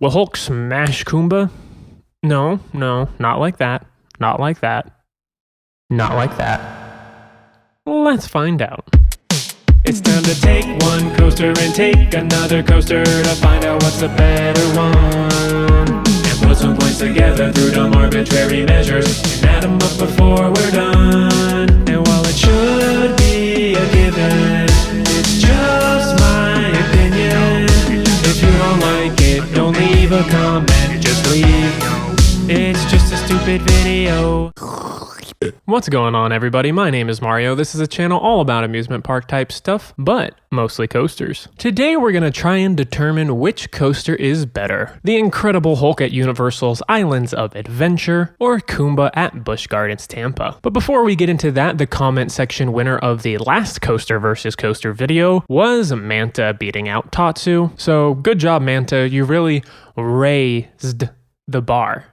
Will Hulk smash Kumba? No, not like that. Not like that. Not like that. Let's find out. It's time to take one coaster and take another coaster to find out what's the better one. And put some points together through dumb arbitrary measures and add them up before we're done. And while it should be a given, it's just my opinion. If you don't like it, don't leave a comment, just leave. It's just a stupid video. What's going on, everybody? My name is Mario. This is a channel all about amusement park type stuff, but mostly coasters. Today we're gonna try and determine which coaster is better. The Incredible Hulk at Universal's Islands of Adventure, or Kumba at Busch Gardens, Tampa. But before we get into that, the comment section winner of the last coaster versus coaster video was Manta beating out Tatsu. So good job, Manta. You really raised the bar.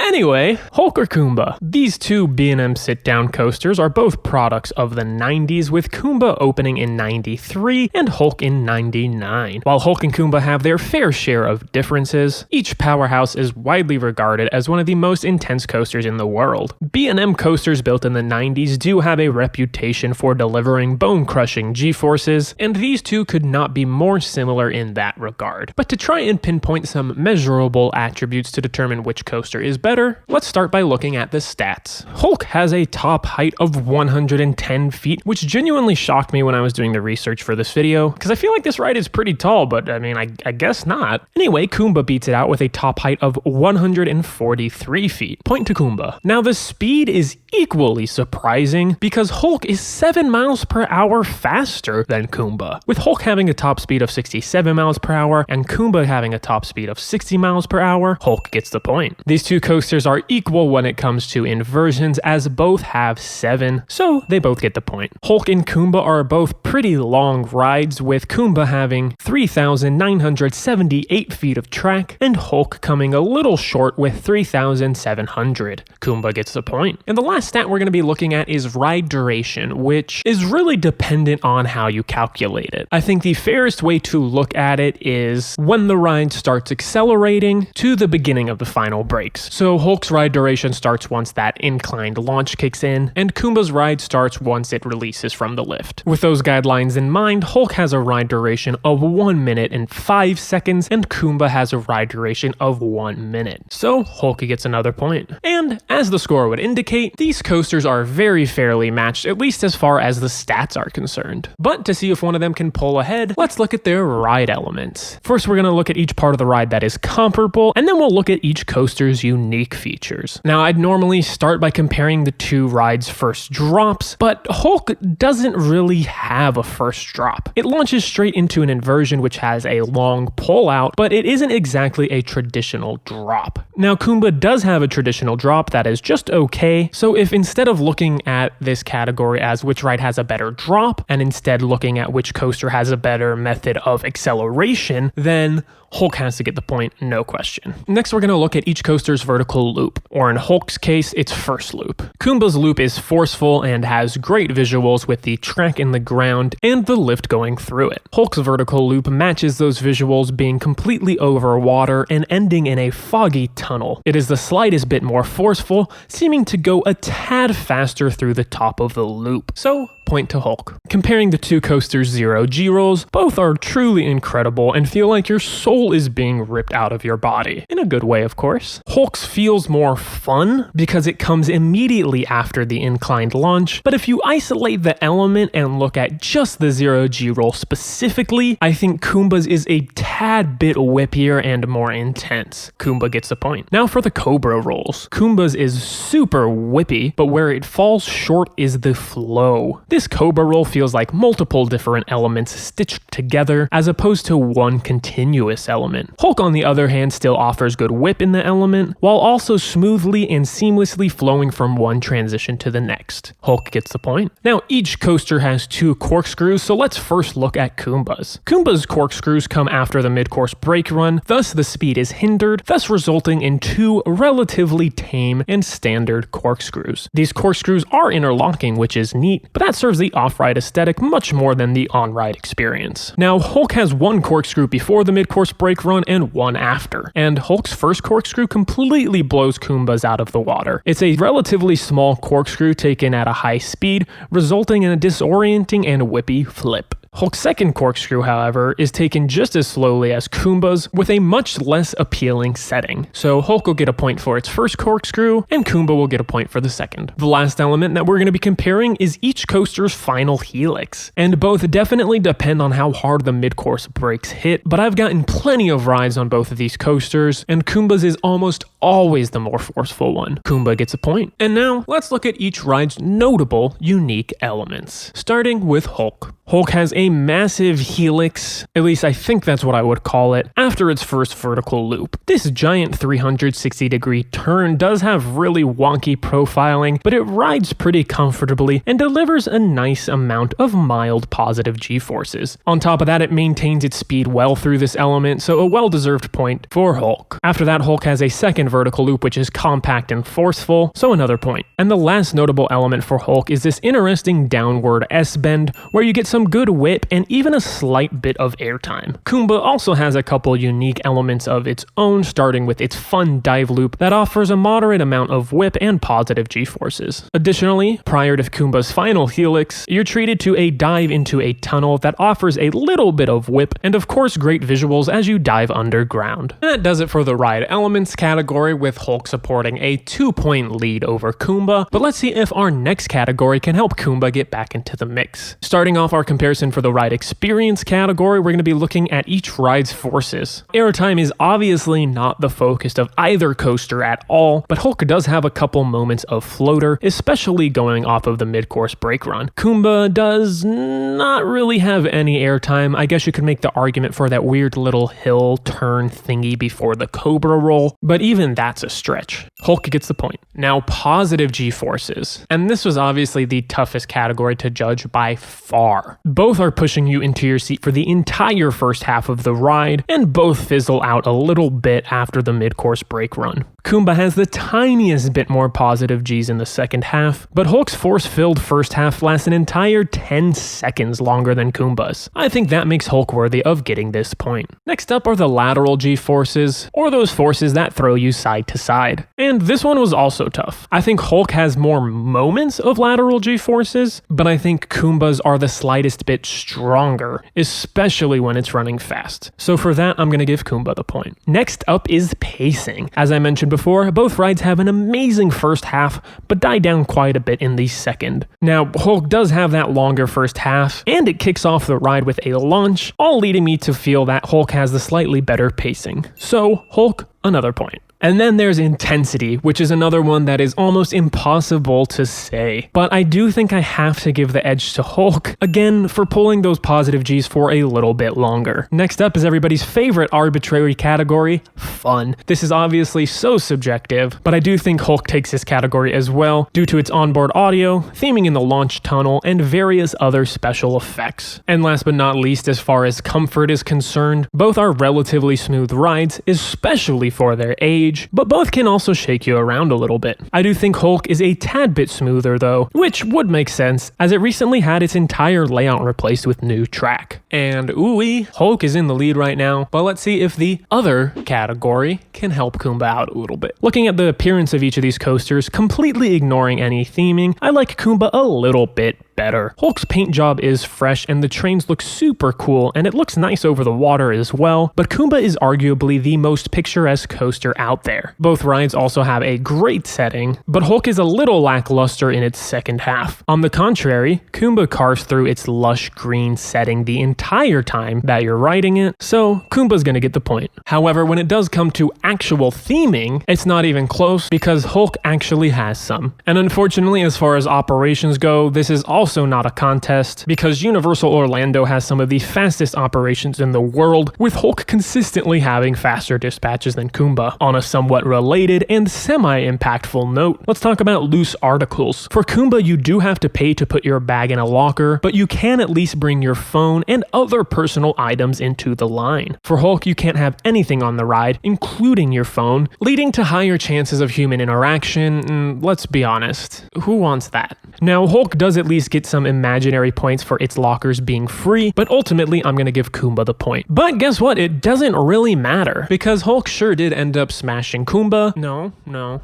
Anyway, Hulk or Kumba? These two B&M sit-down coasters are both products of the 90s, with Kumba opening in 93 and Hulk in 99. While Hulk and Kumba have their fair share of differences, each powerhouse is widely regarded as one of the most intense coasters in the world. B&M coasters built in the 90s do have a reputation for delivering bone-crushing G-forces, and these two could not be more similar in that regard. But to try and pinpoint some measurable attributes to determine which coaster is better, let's start by looking at the stats. Hulk has a top height of 110 feet, which genuinely shocked me when I was doing the research for this video, because I feel like this ride is pretty tall, but I mean, I guess not. Anyway, Kumba beats it out with a top height of 143 feet. Point to Kumba. Now, the speed is equally surprising because Hulk is 7 miles per hour faster than Kumba. With Hulk having a top speed of 67 miles per hour and Kumba having a top speed of 60 miles per hour, Hulk gets the point. These two coasters are equal when it comes to inversions, as both have 7, so they both get the point. Hulk and Kumba are both pretty long rides, with Kumba having 3,978 feet of track and Hulk coming a little short with 3,700. Kumba gets the point. And the last stat we're going to be looking at is ride duration, which is really dependent on how you calculate it. I think the fairest way to look at it is when the ride starts accelerating to the beginning of the final brakes. So Hulk's ride duration starts once that inclined launch kicks in, and Kumba's ride starts once it releases from the lift. With those guidelines in mind, Hulk has a ride duration of 1 minute and 5 seconds, and Kumba has a ride duration of 1 minute. So Hulk gets another point. And as the score would indicate, these coasters are very fairly matched, at least as far as the stats are concerned. But to see if one of them can pull ahead, let's look at their ride elements. First, we're going to look at each part of the ride that is comparable, and then we'll look at each coaster's unique features. Now, I'd normally start by comparing the two rides' first drops, but Hulk doesn't really have a first drop. It launches straight into an inversion which has a long pull-out, but it isn't exactly a traditional drop. Now, Kumba does have a traditional drop that is just okay, so if instead of looking at this category as which ride has a better drop, and instead looking at which coaster has a better method of acceleration, then Hulk has to get the point, no question. Next, we're going to look at each coaster's vertical loop, or in Hulk's case, its first loop. Kumba's loop is forceful and has great visuals with the track in the ground and the lift going through it. Hulk's vertical loop matches those visuals, being completely over water and ending in a foggy tunnel. It is the slightest bit more forceful, seeming to go a tad faster through the top of the loop. So, point to Hulk. Comparing the two coasters' zero G-rolls, both are truly incredible and feel like your soul is being ripped out of your body. In a good way, of course. Hulk's feels more fun because it comes immediately after the inclined launch, but if you isolate the element and look at just the zero G-roll specifically, I think Kumba's is a tad bit whippier and more intense. Kumba gets a point. Now for the Cobra rolls. Kumba's is super whippy, but where it falls short is the flow. This Cobra roll feels like multiple different elements stitched together as opposed to one continuous element. Hulk, on the other hand, still offers good whip in the element, while also smoothly and seamlessly flowing from one transition to the next. Hulk gets the point. Now, each coaster has 2 corkscrews, so let's first look at Kumba's. Kumba's corkscrews come after the mid-course brake run, thus the speed is hindered, thus resulting in 2 relatively tame and standard corkscrews. These corkscrews are interlocking, which is neat, but that serves the off-ride aesthetic much more than the on-ride experience. Now, Hulk has 1 corkscrew before the mid-course brake run and one after. And Hulk's first corkscrew completely blows Kumba's out of the water. It's a relatively small corkscrew taken at a high speed, resulting in a disorienting and whippy flip. Hulk's second corkscrew, however, is taken just as slowly as Kumba's with a much less appealing setting. So Hulk will get a point for its first corkscrew, and Kumba will get a point for the second. The last element that we're going to be comparing is each coaster's final helix, and both definitely depend on how hard the mid-course brakes hit, but I've gotten plenty of rides on both of these coasters, and Kumba's is almost always the more forceful one. Kumba gets a point. And now, let's look at each ride's notable, unique elements. Starting with Hulk. Hulk has a massive helix, at least I think that's what I would call it, after its first vertical loop. This giant 360-degree turn does have really wonky profiling, but it rides pretty comfortably and delivers a nice amount of mild positive G-forces. On top of that, it maintains its speed well through this element, so a well-deserved point for Hulk. After that, Hulk has a second vertical loop which is compact and forceful, so another point. And the last notable element for Hulk is this interesting downward S-bend, where you get some good whip and even a slight bit of airtime. Kumba also has a couple unique elements of its own, starting with its fun dive loop that offers a moderate amount of whip and positive G-forces. Additionally, prior to Kumba's final helix, you're treated to a dive into a tunnel that offers a little bit of whip and of course great visuals as you dive underground. That does it for the ride elements category, with Hulk supporting a 2-point lead over Kumba, but let's see if our next category can help Kumba get back into the mix. Starting off our comparison for the ride experience category, we're going to be looking at each ride's forces. Airtime is obviously not the focus of either coaster at all, but Hulk does have a couple moments of floater, especially going off of the mid-course brake run. Kumba does not really have any airtime. I guess you could make the argument for that weird little hill turn thingy before the Cobra roll, but even that's a stretch. Hulk gets the point. Now, positive G-forces. And this was obviously the toughest category to judge by far. Both are pushing you into your seat for the entire first half of the ride, and both fizzle out a little bit after the mid-course brake run. Kumba has the tiniest bit more positive Gs in the second half, but Hulk's force-filled first half lasts an entire 10 seconds longer than Kumba's. I think that makes Hulk worthy of getting this point. Next up are the lateral G-forces, or those forces that throw you side to side. And this one was also tough. I think Hulk has more moments of lateral G-forces, but I think Kumba's are the slightest bit stronger, especially when it's running fast. So for that, I'm going to give Kumba the point. Next up is pacing. As I mentioned before, both rides have an amazing first half, but die down quite a bit in the second. Now, Hulk does have that longer first half, and it kicks off the ride with a launch, all leading me to feel that Hulk has the slightly better pacing. So, Hulk, another point. And then there's intensity, which is another one that is almost impossible to say. But I do think I have to give the edge to Hulk, again, for pulling those positive Gs for a little bit longer. Next up is everybody's favorite arbitrary category, fun. This is obviously so subjective, but I do think Hulk takes this category as well, due to its onboard audio, theming in the launch tunnel, and various other special effects. And last but not least, as far as comfort is concerned, both are relatively smooth rides, especially for their age, but both can also shake you around a little bit. I do think Hulk is a tad bit smoother though, which would make sense as it recently had its entire layout replaced with new track. And ooh-wee, Hulk is in the lead right now, but let's see if the other category can help Kumba out a little bit. Looking at the appearance of each of these coasters, completely ignoring any theming, I like Kumba a little bit better. Hulk's paint job is fresh and the trains look super cool and it looks nice over the water as well, but Kumba is arguably the most picturesque coaster out there. Both rides also have a great setting, but Hulk is a little lackluster in its second half. On the contrary, Kumba carves through its lush green setting the entire time that you're riding it, so Kumba's gonna get the point. However, when it does come to actual theming, it's not even close because Hulk actually has some. And unfortunately, as far as operations go, this is also not a contest because Universal Orlando has some of the fastest operations in the world, with Hulk consistently having faster dispatches than Kumba. On a somewhat related and semi-impactful note, let's talk about loose articles. For Kumba, you do have to pay to put your bag in a locker, but you can at least bring your phone and other personal items into the line. For Hulk, you can't have anything on the ride, including your phone, leading to higher chances of human interaction, and let's be honest, who wants that? Now, Hulk does at least get it some imaginary points for its lockers being free, but ultimately I'm gonna give Kumba the point. But guess what? It doesn't really matter, because Hulk sure did end up smashing Kumba. No,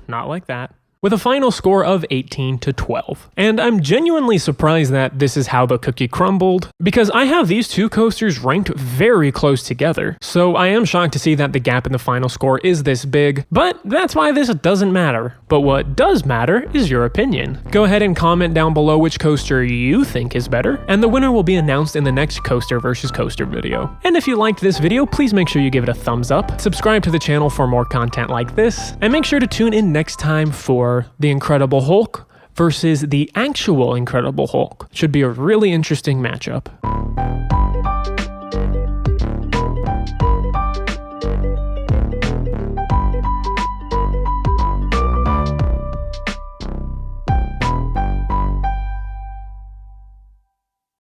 not like that. With a final score of 18-12. And I'm genuinely surprised that this is how the cookie crumbled, because I have these two coasters ranked very close together. So I am shocked to see that the gap in the final score is this big, but that's why this doesn't matter. But what does matter is your opinion. Go ahead and comment down below which coaster you think is better, and the winner will be announced in the next coaster versus coaster video. And if you liked this video, please make sure you give it a thumbs up, subscribe to the channel for more content like this, and make sure to tune in next time for the Incredible Hulk versus the actual Incredible Hulk. Should be a really interesting matchup.